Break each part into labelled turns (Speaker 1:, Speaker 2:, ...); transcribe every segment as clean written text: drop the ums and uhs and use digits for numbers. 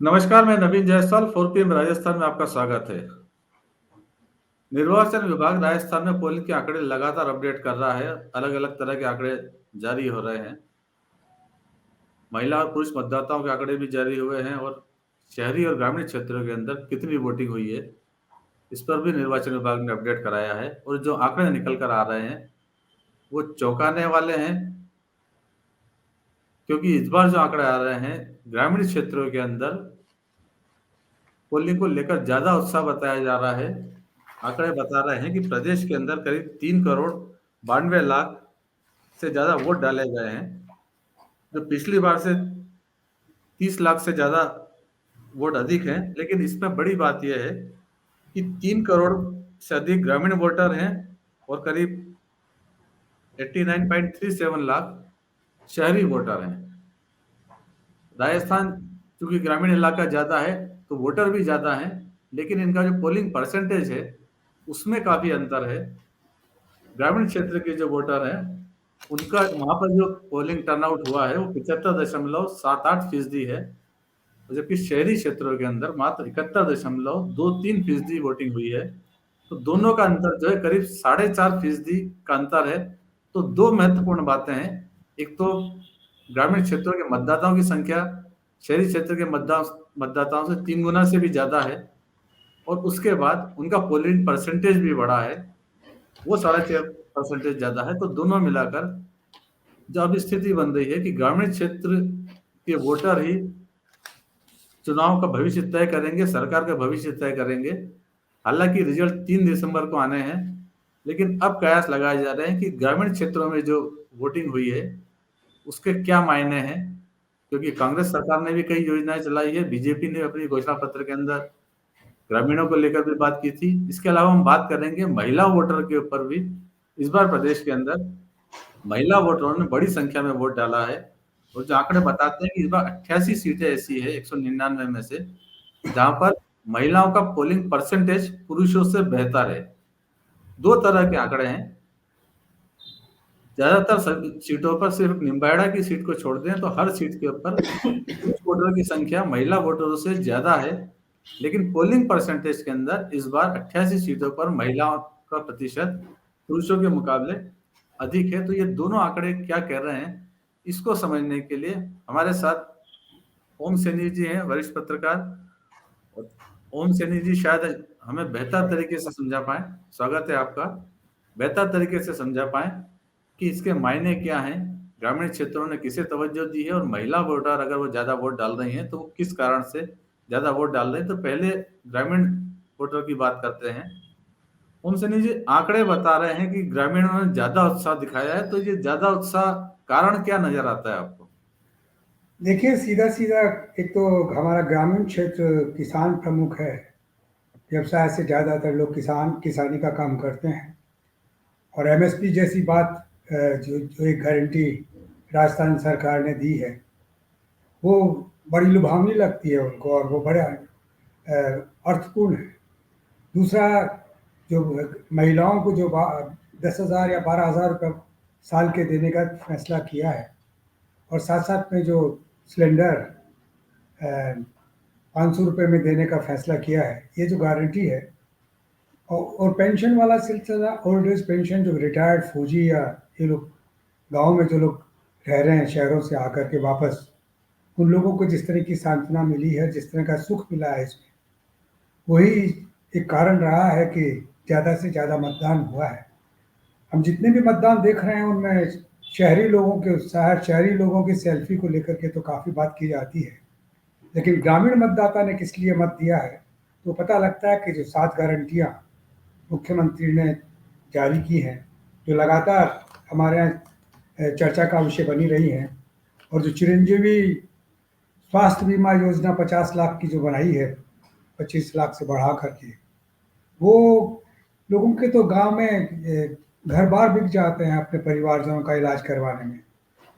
Speaker 1: नमस्कार, मैं नवीन जायसवाल 4 PM राजस्थान में आपका स्वागत है। निर्वाचन विभाग राजस्थान में पोलिंग के आंकड़े लगातार अपडेट कर रहा है। अलग-अलग तरह के आंकड़े जारी हो रहे हैं। महिला और पुरुष मतदाताओं के आंकड़े भी जारी हुए हैं और शहरी और ग्रामीण क्षेत्रों के अंदर कितनी वोटिंग हुई है, इस पर भी निर्वाचन विभाग ने अपडेट कराया है और जो आंकड़े निकल कर आ रहे हैं, वो चौंकाने वाले हैं क्योंकि इस बार जो आंकड़े आ रहे हैं, ग्रामीण क्षेत्रों के अंदर पोलिंग को लेकर ज़्यादा उत्साह बताया जा रहा है। आंकड़े बता रहे हैं कि प्रदेश के अंदर करीब 3 करोड़ 92 लाख से ज़्यादा वोट डाले गए हैं, जो पिछली बार से 30 लाख से ज़्यादा वोट अधिक हैं। लेकिन इसमें बड़ी बात यह है कि 3 करोड़ से अधिक ग्रामीण वोटर हैं और करीब 89.37 लाख शहरी वोटर हैं। राजस्थान चूँकि ग्रामीण इलाका ज़्यादा है, तो वोटर भी ज़्यादा हैं, लेकिन इनका जो पोलिंग परसेंटेज है, उसमें काफ़ी अंतर है। ग्रामीण क्षेत्र के जो वोटर हैं, उनका वहाँ पर जो पोलिंग टर्नआउट हुआ है, वो 75.78% है, जबकि शहरी क्षेत्रों के अंदर मात्र 71.23% वोटिंग हुई है। तो दोनों का अंतर जो है करीब 4.5% का अंतर है। तो 2 महत्वपूर्ण बातें हैं। एक तो ग्रामीण क्षेत्रों के मतदाताओं की संख्या शहरी क्षेत्र के मतदाताओं से 3 गुना से भी ज़्यादा है और उसके बाद उनका पोलिंग परसेंटेज भी बढ़ा है। वो 6.5% ज़्यादा है। तो दोनों मिलाकर जो अब स्थिति बन रही है कि ग्रामीण क्षेत्र के वोटर ही चुनाव का भविष्य तय करेंगे, सरकार का भविष्य तय करेंगे। हालाँकि रिजल्ट 3 दिसंबर को आने हैं, लेकिन अब कयास लगाए जा रहे हैं कि ग्रामीण क्षेत्रों में जो वोटिंग हुई है, उसके क्या मायने हैं? क्योंकि कांग्रेस सरकार ने भी कई योजनाएँ चलाई है, बीजेपी ने अपनी घोषणा पत्र के अंदर ग्रामीणों को लेकर भी बात की थी। इसके अलावा हम बात करेंगे महिला वोटर के ऊपर भी। इस बार प्रदेश के अंदर महिला वोटरों ने बड़ी संख्या में वोट डाला है और जो आंकड़े बताते हैं कि इस बार 88 सीटें ऐसी है 199 में से जहां पर महिलाओं का पोलिंग परसेंटेज पुरुषों से बेहतर है। दो तरह के आंकड़े हैं। ज्यादातर सीटों पर सिर्फ निम्बाहेड़ा की सीट को छोड़ दें तो हर सीट के ऊपर पुरुष वोटरों की संख्या महिला वोटरों से ज्यादा है, लेकिन पोलिंग परसेंटेज के अंदर इस बार 88 सीटों पर महिलाओं का प्रतिशत पुरुषों के मुकाबले अधिक है। तो ये दोनों आंकड़े क्या कह रहे हैं, इसको समझने के लिए हमारे साथ ओम सैनी जी हैं, वरिष्ठ पत्रकार। और ओम सैनी जी शायद हमें बेहतर तरीके से समझा पाए। स्वागत है आपका। बेहतर तरीके से समझा पाए कि इसके मायने क्या हैं, ग्रामीण क्षेत्रों ने किसे तवज्जो दी है और महिला वोटर अगर वो ज़्यादा वोट डाल रही हैं, तो वो किस कारण से ज़्यादा वोट डाल रहे हैं। तो पहले ग्रामीण वोटर की बात करते हैं। ओम सैनी जी, आंकड़े बता रहे हैं कि ग्रामीणों ने ज़्यादा उत्साह दिखाया है, तो ये ज़्यादा उत्साह कारण क्या नज़र आता है आपको?
Speaker 2: देखिए, सीधा सीधा एक तो हमारा ग्रामीण क्षेत्र किसान प्रमुख है। व्यवसाय से ज़्यादातर लोग किसानी का काम करते हैं। और एमएसपी जैसी बात जो जो एक गारंटी राजस्थान सरकार ने दी है, वो बड़ी लुभावनी लगती है उनको और वो बड़ा अर्थपूर्ण है। दूसरा, जो महिलाओं को जो 10,000 या 12,000 रुपये साल के देने का फैसला किया है, और साथ साथ में जो सिलेंडर 500 रुपये में देने का फैसला किया है, ये जो गारंटी है। और पेंशन वाला सिलसिला, ओल्ड एज पेंशन, जो रिटायर्ड फौजी या ये लोग गांव में जो लोग रह रहे हैं शहरों से आकर के वापस, उन लोगों को जिस तरह की सांत्वना मिली है, जिस तरह का सुख मिला है इसमें, वही एक कारण रहा है कि ज़्यादा से ज़्यादा मतदान हुआ है। हम जितने भी मतदान देख रहे हैं उनमें शहरी लोगों के उत्साह, शहरी लोगों की सेल्फी को लेकर के तो काफ़ी बात की जाती है, लेकिन ग्रामीण मतदाता ने किस लिए मत दिया है, तो पता लगता है कि जो 7 गारंटियाँ मुख्यमंत्री ने जारी की हैं, जो लगातार हमारे यहाँ चर्चा का विषय बनी रही हैं, और जो चिरंजीवी स्वास्थ्य बीमा योजना 50 लाख की जो बनाई है, 25 लाख से बढ़ा करके, वो लोगों के तो गांव में घर बार बिक जाते हैं अपने परिवारजनों का इलाज करवाने में।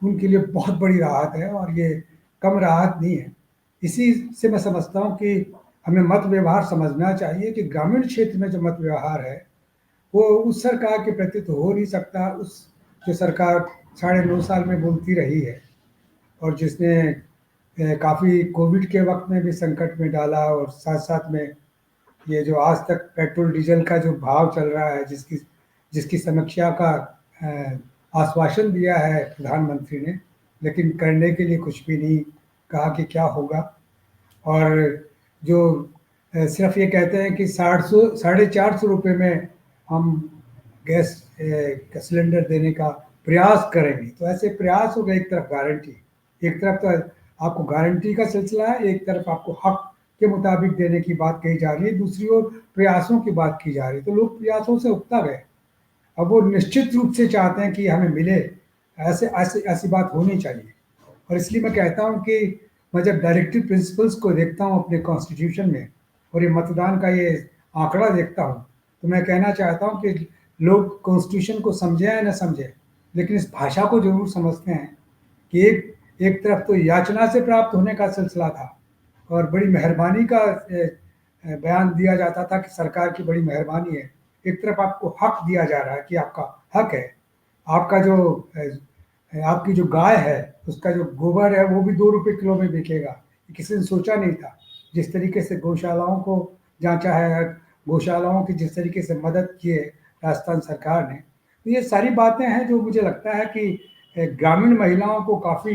Speaker 2: उनके लिए बहुत बड़ी राहत है और ये कम राहत नहीं है। इसी से मैं समझता हूँ कि हमें मत व्यवहार समझना चाहिए कि ग्रामीण क्षेत्र में जो मत व्यवहार है, वो उस सरकार के प्रति तो हो नहीं सकता, उस जो सरकार 9.5 साल में बोलती रही है और जिसने काफ़ी कोविड के वक्त में भी संकट में डाला, और साथ साथ में ये जो आज तक पेट्रोल डीजल का जो भाव चल रहा है, जिसकी जिसकी समीक्षा का आश्वासन दिया है प्रधानमंत्री ने, लेकिन करने के लिए कुछ भी नहीं कहा कि क्या होगा। और जो सिर्फ ये कहते हैं कि 450 में हम गैस का सिलेंडर देने का प्रयास करेंगे। तो ऐसे प्रयास हो गए, एक तरफ गारंटी, एक तरफ तो आपको गारंटी का सिलसिला है, एक तरफ आपको हक के मुताबिक देने की बात कही जा रही है, दूसरी ओर प्रयासों की बात की जा रही है। तो लोग प्रयासों से उकता गए। अब वो निश्चित रूप से चाहते हैं कि हमें मिले, ऐसे ऐसी ऐसी बात होनी चाहिए। और इसलिए मैं कहता हूँ कि मैं जब डायरेक्टिव प्रिंसिपल्स को देखता हूँ अपने कॉन्स्टिट्यूशन में, और ये मतदान का ये आंकड़ा देखता हूँ, तो मैं कहना चाहता हूँ कि लोग कॉन्स्टिट्यूशन को समझे या न समझे, लेकिन इस भाषा को जरूर समझते हैं कि एक तरफ तो याचना से प्राप्त होने का सिलसिला था, और बड़ी मेहरबानी का बयान दिया जाता था कि सरकार की बड़ी मेहरबानी है। एक तरफ आपको हक दिया जा रहा है कि आपका हक है, आपका जो आपकी जो गाय है उसका जो गोबर है वो भी 2 रुपये किलो में बिकेगा। किसी ने सोचा नहीं था। जिस तरीके से गौशालाओं को जांचा है, गौशालाओं की जिस तरीके से मदद की है राजस्थान सरकार ने, तो ये सारी बातें हैं जो मुझे लगता है कि ग्रामीण महिलाओं को काफ़ी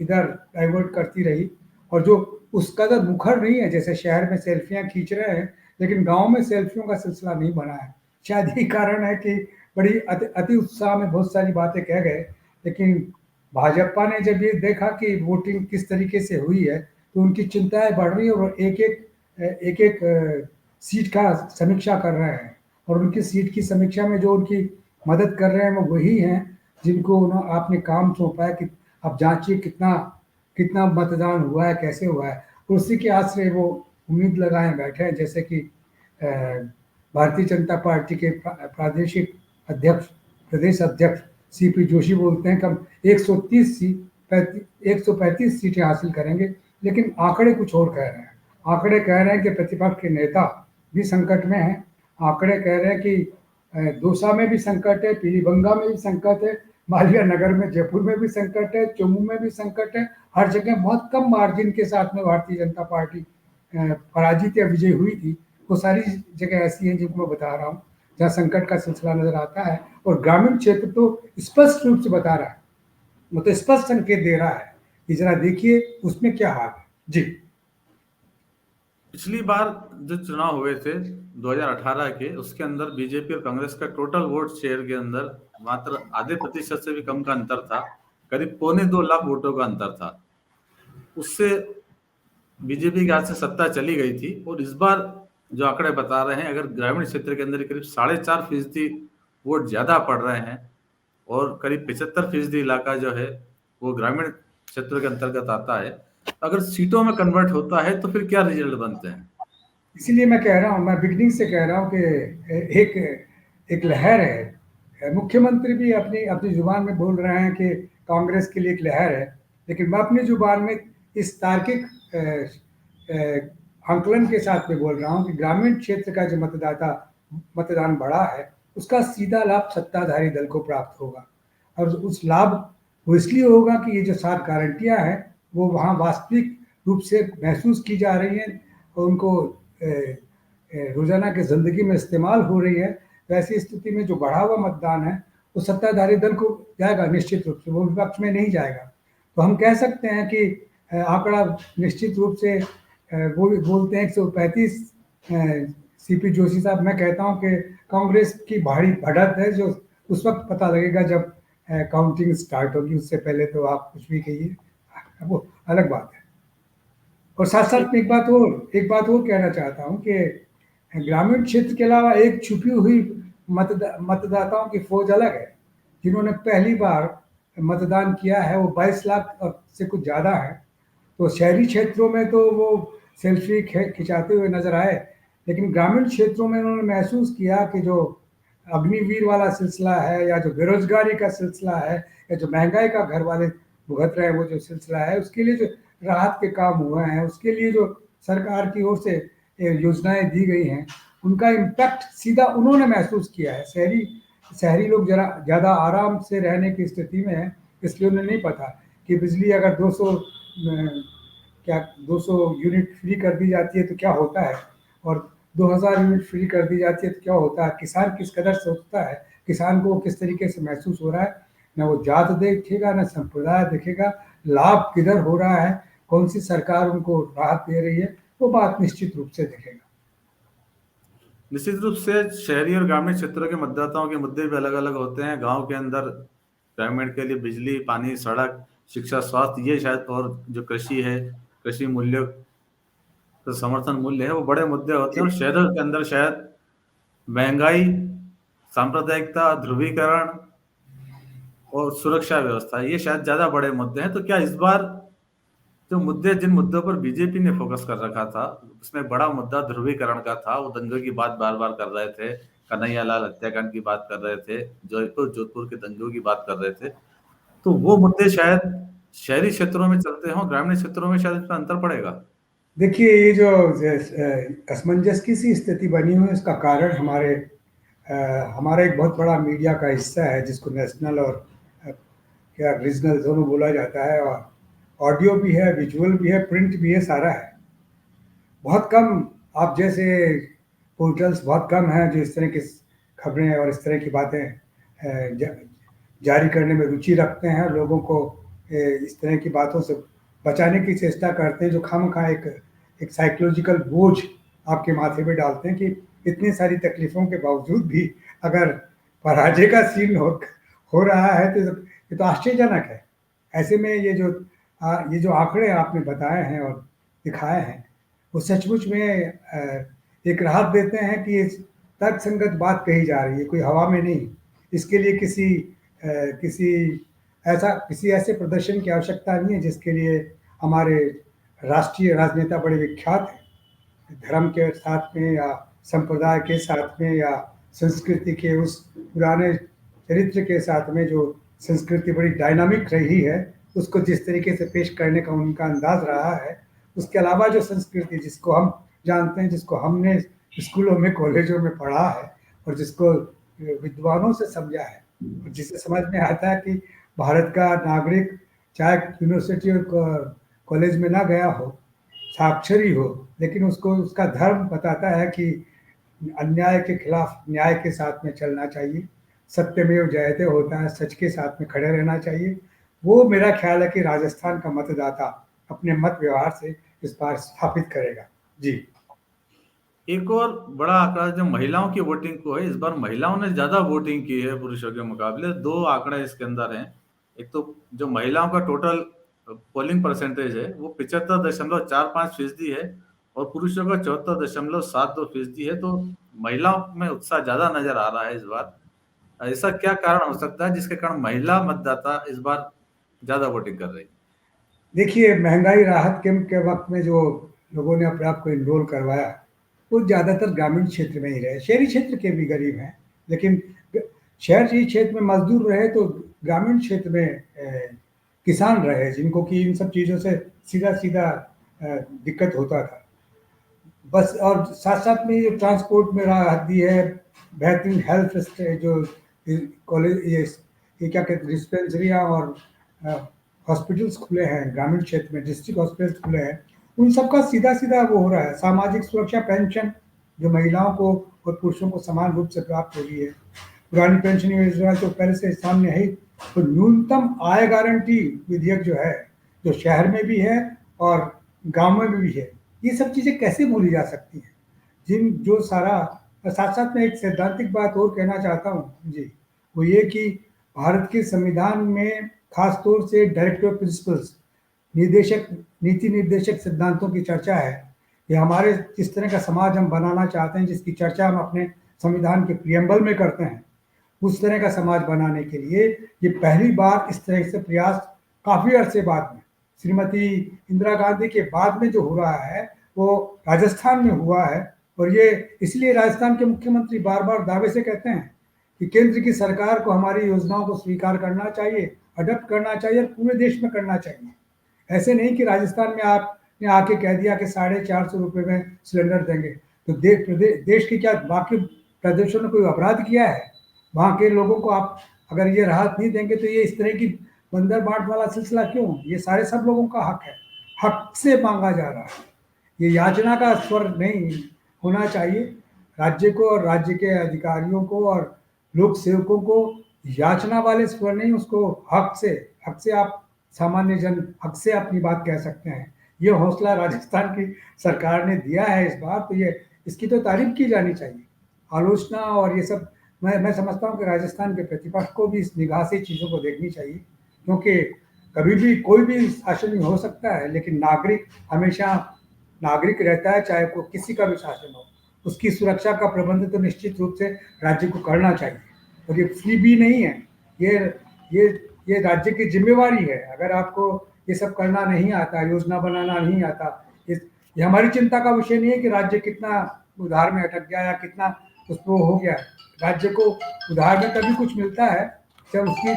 Speaker 2: इधर डाइवर्ट करती रही, और जो उस कदर मुखर नहीं है। जैसे शहर में सेल्फियां खींच रहे हैं, लेकिन गांव में सेल्फियों का सिलसिला नहीं बना है। शायद यही कारण है कि बड़ी अति उत्साह में बहुत सारी बातें कह गए, लेकिन भाजपा ने जब ये देखा कि वोटिंग किस तरीके से हुई है, तो उनकी चिंताएं बढ़ रही है, और एक एक सीट का समीक्षा कर रहे हैं। और उनकी सीट की समीक्षा में जो उनकी मदद कर रहे हैं वो वही हैं जिनको आपने काम सौंपा है कि अब जांचिए कितना कितना मतदान हुआ है, कैसे हुआ है। और उसी के आश्रय वो उम्मीद लगाए बैठे हैं। जैसे कि भारतीय जनता पार्टी के प्रादेशिक अध्यक्ष, प्रदेश अध्यक्ष सीपी जोशी बोलते हैं कि हम 135 सीटें हासिल करेंगे, लेकिन आंकड़े कुछ और कह रहे हैं। आंकड़े कह रहे हैं कि प्रतिपक्ष के नेता भी संकट में हैं। आंकड़े कह रहे हैं कि दौसा में भी संकट है, पीलीभंगा में भी संकट है, मालिया नगर में, जयपुर में भी संकट है, चमू में भी संकट है। हर जगह बहुत कम मार्जिन के साथ में भारतीय जनता पार्टी पराजित या विजय हुई थी। वो सारी जगह ऐसी हैं जिनको मैं बता रहा हूँ जहाँ संकट का सिलसिला नजर आता है। और ग्रामीण क्षेत्र तो स्पष्ट रूप से बता रहा है, वो तो स्पष्ट संकेत दे रहा है कि जरा देखिए उसमें क्या हाल है। जी।
Speaker 1: पिछली बार जो चुनाव हुए थे 2018 के, उसके अंदर बीजेपी और कांग्रेस का टोटल वोट शेयर के अंदर मात्र आधे प्रतिशत से भी कम का अंतर था। करीब 1.25 लाख वोटों का अंतर था। उससे बीजेपी के हाथ से सत्ता चली गई थी। और इस बार जो आंकड़े बता रहे हैं, अगर ग्रामीण क्षेत्र के अंदर करीब 4.5% वोट ज्यादा पड़ रहे हैं, और करीब 75% इलाका जो है वो ग्रामीण क्षेत्र के अंतर्गत आता है। अगर सीटों में कन्वर्ट होता है तो फिर क्या रिजल्ट बनते हैं?
Speaker 2: इसीलिए मैं कह रहा हूँ, मैं बिगनिंग से कह रहा हूँ कि एक एक लहर है। मुख्यमंत्री भी अपनी अपनी जुबान में बोल रहे हैं कि कांग्रेस के लिए एक लहर है, लेकिन मैं अपनी जुबान में इस तार्किक आंकलन के साथ में बोल रहा हूँ कि ग्रामीण क्षेत्र का जो मतदान बढ़ा है, उसका सीधा लाभ सत्ताधारी दल को प्राप्त होगा। और उस लाभ वो इसलिए होगा कि ये जो 7 गारंटियां हैं वो वहाँ वास्तविक रूप से महसूस की जा रही हैं, और उनको रोजाना की जिंदगी में इस्तेमाल हो रही है। तो ऐसी स्थिति में जो बढ़ा हुआ मतदान है वो सत्ताधारी दल को जाएगा निश्चित रूप से, वो विपक्ष में नहीं जाएगा। तो हम कह सकते हैं कि आंकड़ा निश्चित रूप से वो बोलते हैं 135। सीपी जोशी साहब, मैं कहता हूं कि कांग्रेस की भारी बढ़त है, जो उस वक्त पता लगेगा जब काउंटिंग स्टार्ट होगी। उससे पहले तो आप कुछ भी कहिए, वो अलग बात है। और साथ साथ में एक बात और कहना चाहता हूं कि ग्रामीण क्षेत्र के अलावा एक छुपी हुई मतदाताओं की फौज अलग है, जिन्होंने पहली बार मतदान किया है। वो 22 लाख से कुछ ज़्यादा है। तो शहरी क्षेत्रों में तो वो सेल्फी खिंचाते हुए नजर आए, लेकिन ग्रामीण क्षेत्रों में उन्होंने महसूस किया कि जो अग्निवीर वाला सिलसिला है, या जो बेरोजगारी का सिलसिला है, या जो महंगाई का घर वाले भुगत रहे हैं वो जो सिलसिला है, उसके लिए जो राहत के काम हुए हैं, उसके लिए जो सरकार की ओर से योजनाएं दी गई हैं, उनका इम्पैक्ट सीधा उन्होंने महसूस किया है। शहरी लोग जरा ज़्यादा आराम से रहने की स्थिति में है, इसलिए उन्हें नहीं पता कि बिजली अगर 200 क्या 200 यूनिट फ्री कर दी जाती है तो क्या होता है, और 2000 यूनिट फ्री कर दी जाती है तो क्या होता है, किसान किस कदर सोचता है, किसान को किस तरीके से महसूस हो रहा है, न वो जात देखेगा न संप्रदाय देखेगा, लाभ किधर हो रहा है, कौन सी सरकार उनको राहत दे रही है, वो बात निश्चित रूप से देखेगा।
Speaker 1: निश्चित रूप से शहरी और ग्रामीण क्षेत्रों के मतदाताओं के मुद्दे भी अलग अलग होते हैं। गांव के अंदर ग्रामीण के लिए बिजली, पानी, सड़क, शिक्षा, स्वास्थ्य, ये शायद, और जो कृषि है, कृषि मूल्य, तो समर्थन मूल्य है, वो बड़े मुद्दे होते हैं। और शहरों के अंदर शायद महंगाई, सांप्रदायिकता, ध्रुवीकरण और सुरक्षा व्यवस्था, ये शायद ज्यादा बड़े मुद्दे हैं। तो क्या इस बार जो मुद्दे, जिन मुद्दों पर बीजेपी ने फोकस कर रखा था, उसमें बड़ा मुद्दा ध्रुवीकरण का था। वो दंगों की बात बार बार कर रहे थे, कन्हैया लाल हत्याकांड की बात कर रहे थे, जोधपुर जोधपुर के दंगों की बात कर रहे थे। तो वो मुद्दे शायद शहरी क्षेत्रों में चलते हों, ग्रामीण क्षेत्रों में शायद इसमें अंतर पड़ेगा।
Speaker 2: देखिए, ये जो असमंजस की सी स्थिति बनी हुई है, इसका कारण अ, हमारा एक बहुत बड़ा मीडिया का हिस्सा है जिसको नेशनल और अ, क्या रीजनल दोनों बोला जाता है, और ऑडियो भी है, विजुअल भी है, प्रिंट भी है, सारा है। बहुत कम आप जैसे पोर्टल्स बहुत कम हैं जो इस तरह की खबरें और इस तरह की बातें जारी करने में रुचि रखते हैं, लोगों को इस तरह की बातों से बचाने की चेष्टा करते हैं, जो खामखा एक साइकोलॉजिकल बोझ आपके माथे पे डालते हैं कि इतनी सारी तकलीफों के बावजूद भी अगर पराजय का सीन हो रहा है तो ये तो आश्चर्यजनक है। ऐसे में ये जो आंकड़े आपने बताए हैं और दिखाए हैं, वो सचमुच में एक राहत देते हैं कि तर्कसंगत बात कही जा रही है, कोई हवा में नहीं। इसके लिए किसी किसी ऐसे प्रदर्शन की आवश्यकता नहीं है जिसके लिए हमारे राष्ट्रीय राजनेता बड़े विख्यात हैं। धर्म के साथ में या संप्रदाय के साथ में या संस्कृति के उस पुराने चरित्र के साथ में जो संस्कृति बड़ी डायनामिक रही है, उसको जिस तरीके से पेश करने का उनका अंदाज रहा है, उसके अलावा जो संस्कृति जिसको हम जानते हैं, जिसको हमने स्कूलों में कॉलेजों में पढ़ा है और जिसको विद्वानों से समझा है, और जिसे समझ में आता है कि भारत का नागरिक चाहे यूनिवर्सिटी और कॉलेज में ना गया हो, साक्षर ही हो, लेकिन उसको उसका धर्म बताता है कि अन्याय के खिलाफ न्याय के साथ में चलना चाहिए, सत्यमेव जयते होता है, सच के साथ में खड़े रहना चाहिए। वो मेरा ख्याल है कि राजस्थान का मतदाता अपने मत व्यवहार से इस बार स्थापित करेगा। जी।
Speaker 1: एक और बड़ा आंकड़ा जो महिलाओं की वोटिंग को है, इस बार महिलाओं ने ज्यादा वोटिंग की है पुरुषों के मुकाबले। दो आंकड़े इसके अंदर हैं। एक तो जो महिलाओं का टोटल पोलिंग परसेंटेज है वो 75.45% है, और पुरुषों का 74.72% है। तो महिलाओं में उत्साह ज्यादा नजर आ रहा है इस बार। ऐसा क्या कारण हो सकता है जिसके कारण महिला मतदाता इस बार ज्यादा वोटिंग कर रही है?
Speaker 2: देखिए, महंगाई राहत कैंप के वक्त में जो लोगों ने अपने आप को इनरोल करवाया, वो ज़्यादातर ग्रामीण क्षेत्र में ही रहे। शहरी क्षेत्र के भी गरीब हैं, लेकिन शहरी क्षेत्र में मजदूर रहे तो ग्रामीण क्षेत्र में किसान रहे, जिनको कि इन सब चीज़ों से सीधा सीधा दिक्कत होता था। बस, और साथ साथ में ये ट्रांसपोर्ट में राहत दी है, बेहतरीन हेल्थ जो कॉलेज ये क्या कहते हैं, डिस्पेंसरियाँ और हॉस्पिटल्स खुले हैं ग्रामीण क्षेत्र में, डिस्ट्रिक्ट हॉस्पिटल्स खुले हैं, उन सबका सीधा सीधा वो हो रहा है। सामाजिक सुरक्षा पेंशन जो महिलाओं को और पुरुषों को समान रूप से प्राप्त हो रही है, पुरानी पेंशन योजना तो पहले से सामने है ही। तो न्यूनतम आय गारंटी विधेयक जो है, जो शहर में भी है और गांव में भी है, ये सब चीज़ें कैसे भूली जा सकती हैं? जिन जो सारा साथ साथ में एक सैद्धांतिक बात और कहना चाहता हूँ जी, वो ये कि भारत के संविधान में खास तौर से डायरेक्टिव प्रिंसिपल्स, निर्देशक नीति निर्देशक सिद्धांतों की चर्चा है। ये हमारे जिस तरह का समाज हम बनाना चाहते हैं, जिसकी चर्चा हम अपने संविधान के प्रियम्बल में करते हैं, उस तरह का समाज बनाने के लिए ये पहली बार इस तरह से प्रयास काफ़ी अरसे बाद में, श्रीमती इंदिरा गांधी के बाद में जो हो रहा है, वो राजस्थान में हुआ है। और ये इसलिए राजस्थान के मुख्यमंत्री बार बार दावे से कहते हैं कि केंद्र की सरकार को हमारी योजनाओं को स्वीकार करना चाहिए, अडॉप्ट करना चाहिए और पूरे देश में करना चाहिए। ऐसे नहीं कि राजस्थान में आपने आके कह दिया कि 450 रुपये में सिलेंडर देंगे, तो देश के क्या बाकी प्रदेशों ने कोई अपराध किया है? वहाँ के लोगों को आप अगर ये राहत नहीं देंगे तो ये इस तरह की बंदर बांट वाला सिलसिला क्यों? ये सारे सब लोगों का हक है। हक से मांगा जा रहा है। ये याचना का स्वर नहीं होना चाहिए। राज्य को और राज्य के अधिकारियों को और लोक सेवकों को याचना वाले स्वर नहीं, उसको हक से आप सामान्य जन हक से अपनी बात कह सकते हैं। ये हौसला राजस्थान की सरकार ने दिया है इस बार, तो ये इसकी तो तारीफ की जानी चाहिए। आलोचना और ये सब मैं समझता हूँ कि राजस्थान के प्रतिपक्ष को भी इस निगाह से चीज़ों को देखनी चाहिए, क्योंकि कभी भी कोई भी शासन हो सकता है, लेकिन नागरिक हमेशा नागरिक रहता है, चाहे वो किसी का भी शासन हो। उसकी सुरक्षा का प्रबंध तो निश्चित रूप से राज्य को करना चाहिए, और ये फ्री भी नहीं है। ये ये ये राज्य की जिम्मेवारी है। अगर आपको ये सब करना नहीं आता, योजना बनाना नहीं आता, ये हमारी चिंता का विषय नहीं है कि राज्य कितना उधार में अटक गया या कितना उसको हो गया। राज्य को उधार में तभी कुछ मिलता है जब उसकी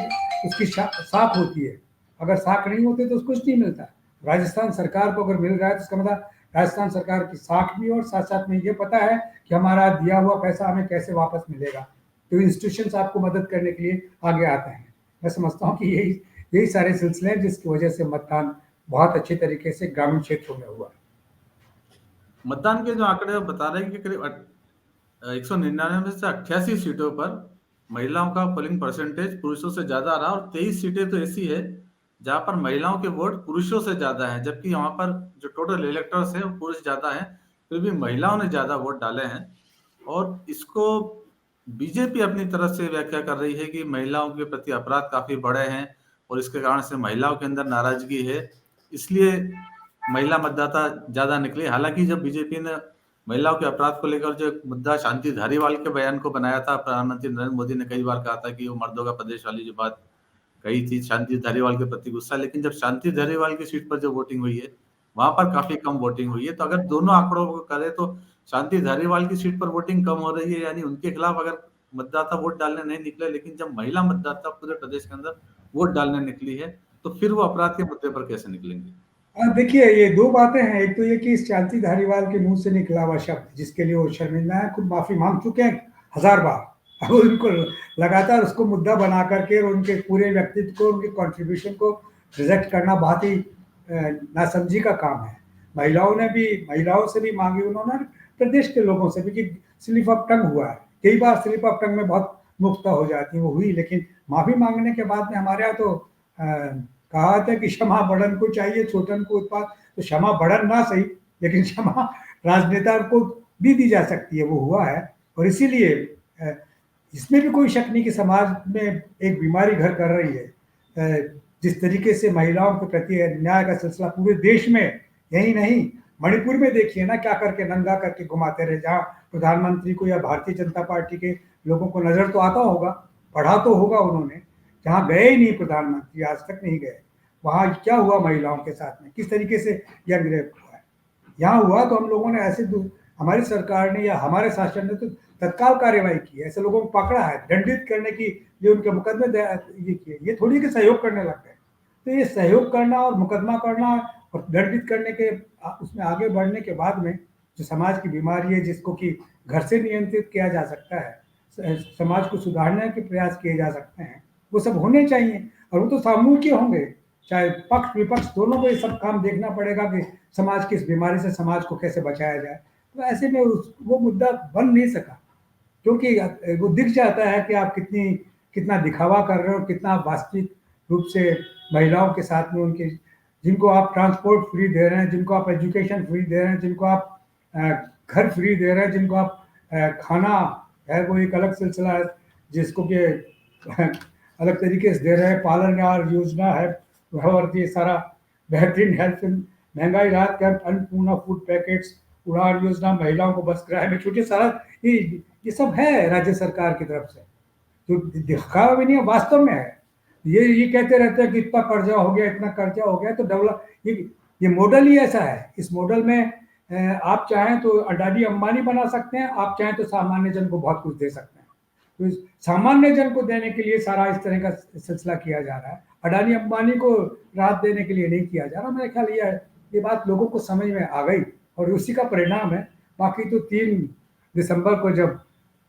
Speaker 2: उसकी साख होती है। अगर साख नहीं होती तो उसको कुछ नहीं मिलता। राजस्थान सरकार को अगर मिल रहा है तो इसका मतलब राजस्थान सरकार की साख भी, और साथ साथ में ये पता है कि हमारा दिया हुआ पैसा हमें कैसे वापस मिलेगा। तो इंस्टीट्यूशंस आपको मदद करने के लिए आगे आते हैं। मैं समझता हूँ कि यही सारे सिलसिले हैं जिसकी वजह से मतदान बहुत अच्छे तरीके से ग्रामीण क्षेत्रों में हुआ।
Speaker 1: मतदान के जो आंकड़े बता रहे हैं कि करीब 199 में से 88 सीटों पर महिलाओं का पोलिंग परसेंटेज पुरुषों से ज्यादा रहा, और 23 सीटें तो ऐसी है जहां पर महिलाओं के वोट पुरुषों से ज्यादा है, जबकि वहां पर जो टोटल इलेक्टर्स है वो पुरुष ज्यादा है, फिर भी महिलाओं ने ज्यादा वोट डाले हैं। और इसको बीजेपी अपनी तरफ से व्याख्या कर रही है कि महिलाओं के प्रति अपराध काफी बढ़े हैं और इसके कारण से महिलाओं के अंदर नाराजगी है, इसलिए महिला मतदाता ज्यादा निकले। हालांकि जब बीजेपी ने महिलाओं के अपराध को लेकर जो एक मुद्दा शांति धारीवाल के बयान को बनाया था, प्रधानमंत्री नरेंद्र मोदी ने कई बार कहा था कि वो मर्दों का प्रदेश वाली जो बात कही थी, शांति धारीवाल के प्रति गुस्सा, लेकिन जब शांति धारीवाल की सीट पर जो वोटिंग हुई है वहां पर काफी कम वोटिंग हुई है। तो अगर दोनों आंकड़ों को करें तो शांति धारीवाल की सीट पर वोटिंग कम हो रही है, यानी उनके खिलाफ अगर मतदाता वोट डालने नहीं निकले, लेकिन जब महिला मतदाता पूरे प्रदेश के अंदर वोट डालने निकली है तो फिर वो अपराध के मुद्दे पर कैसे निकलेंगे?
Speaker 2: देखिए, ये दो बातें हैं। एक तो ये कि इस शांति धारीवाल के मुंह से निकला हुआ शब्द जिसके लिए वो शर्मिंदा है, खुद माफी मांग चुके हैं 1000 बार। अब उनको लगातार उसको मुद्दा बना करके और उनके पूरे व्यक्तित्व को, उनके कंट्रीब्यूशन को रिजेक्ट करना बहुत ही नासमझी का काम है। महिलाओं से भी मांगी उन्होंने, प्रदेश के लोगों से भी, कि स्लिप ऑफ टंग हुआ है। कई बार स्लिप ऑफ टंग में बहुत मुक्ता हो जाती है, वो हुई, लेकिन माफी मांगने के बाद में हमारे यहाँ तो कहा था कि क्षमा बढ़न को चाहिए, छोटन को उत्पाद। तो क्षमा बढ़न ना सही, लेकिन क्षमा राजनेता को भी दी जा सकती है, वो हुआ है। और इसीलिए इसमें भी कोई शक नहीं कि समाज में एक बीमारी घर कर रही है। जिस तरीके से महिलाओं के प्रति अन्याय का सिलसिला पूरे देश में, यही नहीं, मणिपुर में देखिए ना, क्या करके नंगा करके घुमाते रहे, जहाँ प्रधानमंत्री को या भारतीय जनता पार्टी के लोगों को नजर तो आता होगा, पढ़ा तो होगा उन्होंने। जहाँ गए ही नहीं प्रधानमंत्री, आज तक नहीं गए, वहाँ क्या हुआ महिलाओं के साथ में, किस तरीके से यंग रेप हुआ है। यहाँ हुआ तो हम लोगों ने हमारी सरकार ने या हमारे शासन ने तो तत्काल कार्यवाही की है, ऐसे लोगों को पकड़ा है, दंडित करने की लिए उनके मुकदमे ये किए। ये थोड़ी कि सहयोग करने लग गए। तो ये सहयोग करना और मुकदमा करना और दंडित करने के उसमें आगे बढ़ने के बाद में जो समाज की बीमारी है, जिसको कि घर से नियंत्रित किया जा सकता है, समाज को सुधारने के प्रयास किए जा सकते हैं, वो सब होने चाहिए। और वो तो सामूहिक होंगे, चाहे पक्ष विपक्ष दोनों को ये सब काम देखना पड़ेगा कि समाज की इस बीमारी से समाज को कैसे बचाया जाए। तो ऐसे में वो मुद्दा बन नहीं सका, क्योंकि वो दिख जाता है कि आप कितना दिखावा कर रहे हो, कितना वास्तविक रूप से महिलाओं के साथ में उनके, जिनको आप ट्रांसपोर्ट फ्री दे रहे हैं, जिनको आप एजुकेशन फ्री दे रहे हैं, जिनको आप घर फ्री दे रहे हैं, जिनको आप खाना है वो एक अलग सिलसिला है, जिसको कि अलग तरीके से दे रहे हैं, पालन योजना है, और ये सारा बेहतरीन हेल्थ, महंगाई राहत कैंप, अन्नपूर्णा फूड पैकेट्स, उड़ान योजना, महिलाओं को बस किराए में छूटे, सारा ये सब है राज्य सरकार की तरफ से, जो दिखावा भी नहीं है, वास्तव में है। ये कहते रहते हैं कि इतना कर्जा हो गया, इतना कर्जा हो गया, तो डेवलप ये मॉडल ही ऐसा है। इस मॉडल में आप चाहें तो अडानी अंबानी बना सकते हैं, आप चाहें तो सामान्य जन को बहुत कुछ दे सकते हैं। तो सामान्य जन को देने के लिए सारा इस तरह का सिलसिला किया जा रहा है, अडानी अंबानी को राहत देने के लिए नहीं किया जा रहा। मेरे ख्याल ये बात लोगों को समझ में आ गई और उसी का परिणाम है। बाकी तो 3 दिसंबर को जब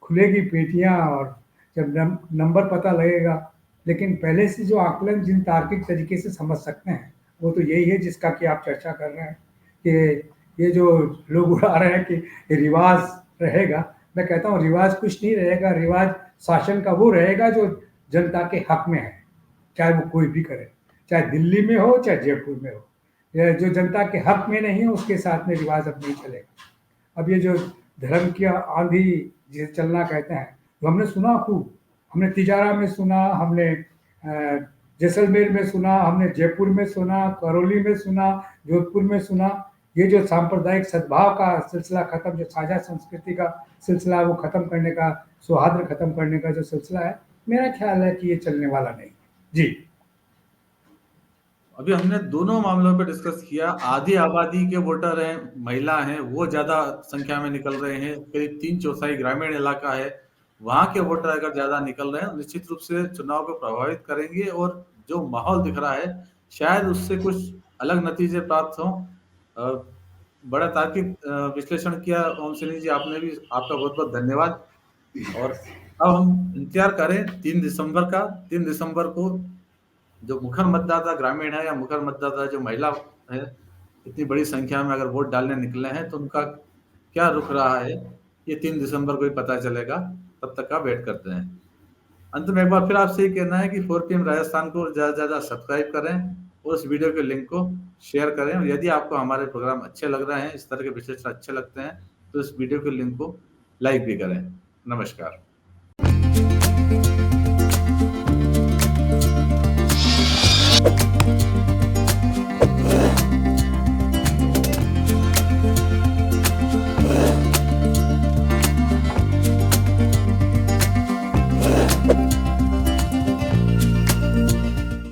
Speaker 2: खुलेगी पेटियां और जब नंबर पता लगेगा, लेकिन पहले से जो आकलन जिन तार्किक तरीके से समझ सकते हैं वो तो यही है जिसका कि आप चर्चा कर रहे हैं कि ये जो लोग उड़ा रहे हैं कि रिवाज रहेगा। मैं कहता हूँ रिवाज कुछ नहीं रहेगा, रिवाज शासन का वो रहेगा जो जनता के हक में है, चाहे वो कोई भी करे, चाहे दिल्ली में हो चाहे जयपुर में हो। जो जनता के हक में नहीं है उसके साथ में रिवाज अब नहीं चलेगा। अब ये जो धर्म की आंधी जिसे चलना कहते हैं, तो हमने सुना खूब, हमने तिजारा में सुना, हमने जैसलमेर में सुना, हमने जयपुर में सुना, करौली में सुना, जोधपुर में सुना। ये जो सांप्रदायिक सद्भाव का सिलसिला खत्म, जो साझा संस्कृति का सिलसिला वो खत्म करने का, सौहार्द खत्म करने का जो सिलसिला है, मेरा ख्याल है कि ये चलने वाला नहीं। जी,
Speaker 1: अभी हमने दोनों मामलों पे डिस्कस किया। आधी आबादी के वोटर हैं, महिला हैं, वो ज्यादा संख्या में निकल रहे हैं। करीब 3/4 ग्रामीण इलाका है, वहां के वोटर अगर ज्यादा निकल रहे हैं निश्चित रूप से चुनाव को प्रभावित करेंगे। और जो माहौल दिख रहा है शायद उससे कुछ अलग नतीजे प्राप्त हों। बड़ा तार्किक विश्लेषण किया ओम सिंह जी, आपने भी, आपका बहुत बहुत धन्यवाद। और अब हम इंतजार करें 3 दिसंबर का। 3 दिसंबर को जो मुखर मतदाता ग्रामीण है या मुखर मतदाता जो महिला है, इतनी बड़ी संख्या में अगर वोट डालने निकले हैं तो उनका क्या रुख रहा है, ये 3 दिसंबर को ही पता चलेगा। तब तक का वेट करते हैं। अंत में एक बार फिर आपसे ये कहना है कि 4 PM राजस्थान को ज़्यादा से ज़्यादा सब्सक्राइब करें और इस वीडियो के लिंक को शेयर करें। और यदि आपको हमारे प्रोग्राम अच्छे लग रहे हैं, इस तरह के विश्लेषण अच्छे लगते हैं, तो इस वीडियो के लिंक को लाइक भी करें। नमस्कार।